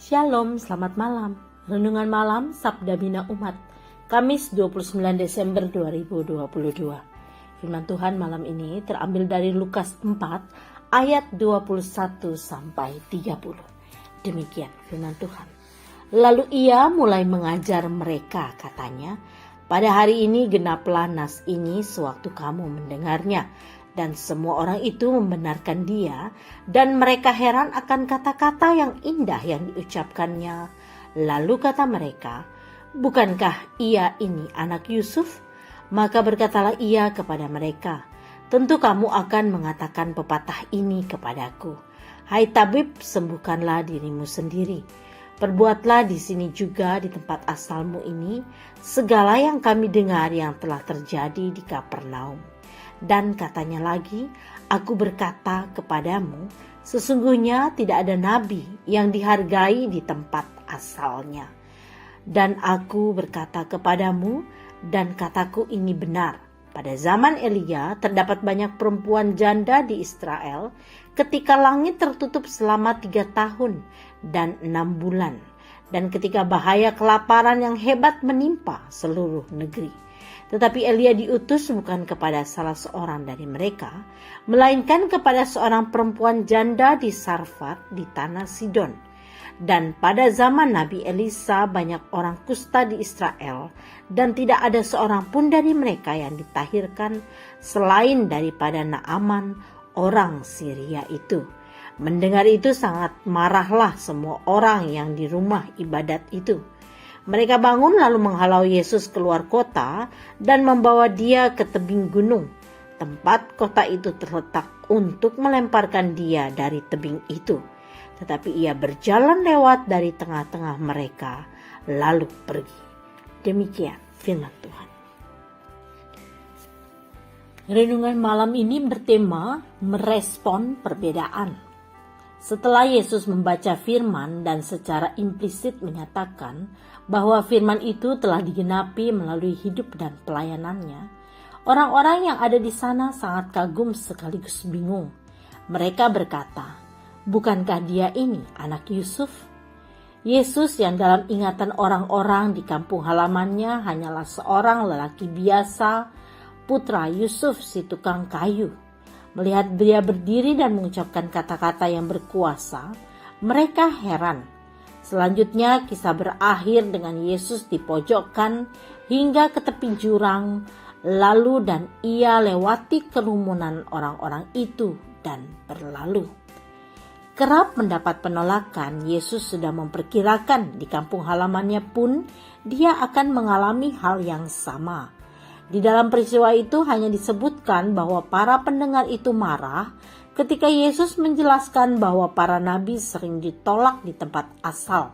Shalom, selamat malam. Renungan malam Sabda Bina Umat, Kamis 29 Desember 2022. Firman Tuhan malam ini terambil dari Lukas 4 ayat 21 sampai 30. Demikian firman Tuhan. Lalu ia mulai mengajar mereka, katanya, pada hari ini genaplah nas ini sewaktu kamu mendengarnya. Dan semua orang itu membenarkan dia, dan mereka heran akan kata-kata yang indah yang diucapkannya. Lalu kata mereka, bukankah ia ini anak Yusuf? Maka berkatalah ia kepada mereka, tentu kamu akan mengatakan pepatah ini kepadaku. Hai tabib, sembuhkanlah dirimu sendiri. Perbuatlah di sini juga di tempat asalmu ini segala yang kami dengar yang telah terjadi di Kapernaum. Dan katanya lagi, aku berkata kepadamu, sesungguhnya tidak ada nabi yang dihargai di tempat asalnya. Dan aku berkata kepadamu, dan kataku ini benar. Pada zaman Elia terdapat banyak perempuan janda di Israel ketika langit tertutup selama 3 tahun dan 6 bulan. Dan ketika bahaya kelaparan yang hebat menimpa seluruh negeri. Tetapi Elia diutus bukan kepada salah seorang dari mereka, melainkan kepada seorang perempuan janda di Sarfat di tanah Sidon. Dan pada zaman Nabi Elisa banyak orang kusta di Israel, dan tidak ada seorang pun dari mereka yang ditahirkan selain daripada Naaman orang Syria itu. Mendengar itu sangat marahlah semua orang yang di rumah ibadat itu. Mereka bangun lalu menghalau Yesus keluar kota dan membawa dia ke tebing gunung, tempat kota itu terletak untuk melemparkan dia dari tebing itu. Tetapi ia berjalan lewat dari tengah-tengah mereka lalu pergi. Demikian firman Tuhan. Renungan malam ini bertema merespon perbedaan. Setelah Yesus membaca firman dan secara implisit menyatakan bahwa firman itu telah digenapi melalui hidup dan pelayanannya, orang-orang yang ada di sana sangat kagum sekaligus bingung. Mereka berkata, bukankah dia ini anak Yusuf? Yesus yang dalam ingatan orang-orang di kampung halamannya hanyalah seorang lelaki biasa, putra Yusuf si tukang kayu. Melihat dia berdiri dan mengucapkan kata-kata yang berkuasa, mereka heran. Selanjutnya kisah berakhir dengan Yesus dipojokkan hingga ke tepi jurang, lalu dan ia lewati kerumunan orang-orang itu dan berlalu. Kerap mendapat penolakan, Yesus sudah memperkirakan di kampung halamannya pun dia akan mengalami hal yang sama. Di dalam peristiwa itu hanya disebutkan bahwa para pendengar itu marah ketika Yesus menjelaskan bahwa para nabi sering ditolak di tempat asal.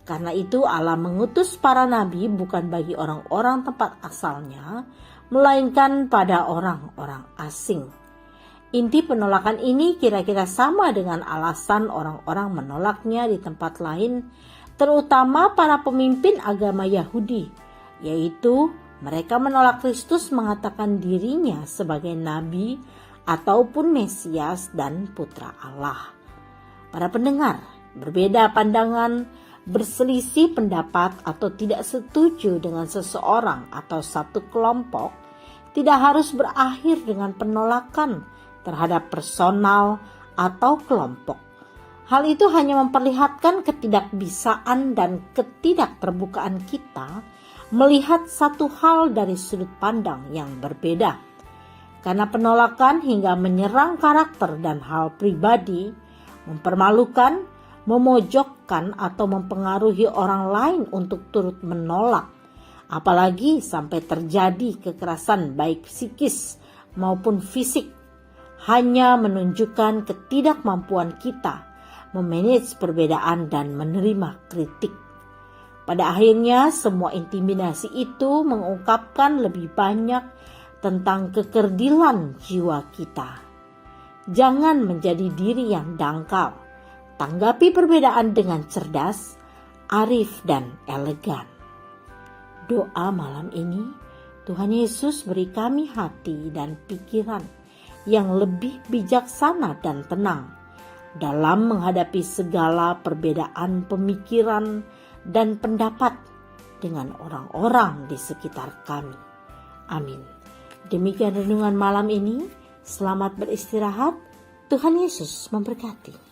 Karena itu Allah mengutus para nabi bukan bagi orang-orang tempat asalnya, melainkan pada orang-orang asing. Inti penolakan ini kira-kira sama dengan alasan orang-orang menolaknya di tempat lain, terutama para pemimpin agama Yahudi, yaitu mereka menolak Kristus mengatakan dirinya sebagai nabi ataupun Mesias dan putra Allah. Para pendengar berbeda pandangan, berselisih pendapat atau tidak setuju dengan seseorang atau satu kelompok tidak harus berakhir dengan penolakan terhadap personal atau kelompok. Hal itu hanya memperlihatkan ketidakbisaan dan ketidakterbukaan kita melihat satu hal dari sudut pandang yang berbeda. Karena penolakan hingga menyerang karakter dan hal pribadi, mempermalukan, memojokkan atau mempengaruhi orang lain untuk turut menolak, apalagi sampai terjadi kekerasan baik psikis maupun fisik, hanya menunjukkan ketidakmampuan kita memanage perbedaan dan menerima kritik. Pada akhirnya semua intimidasi itu mengungkapkan lebih banyak tentang kekerdilan jiwa kita. Jangan menjadi diri yang dangkal. Tanggapi perbedaan dengan cerdas, arif dan elegan. Doa malam ini, Tuhan Yesus beri kami hati dan pikiran yang lebih bijaksana dan tenang, dalam menghadapi segala perbedaan pemikiran dan pendapat dengan orang-orang di sekitar kami. Amin. Demikian renungan malam ini. Selamat beristirahat. Tuhan Yesus memberkati.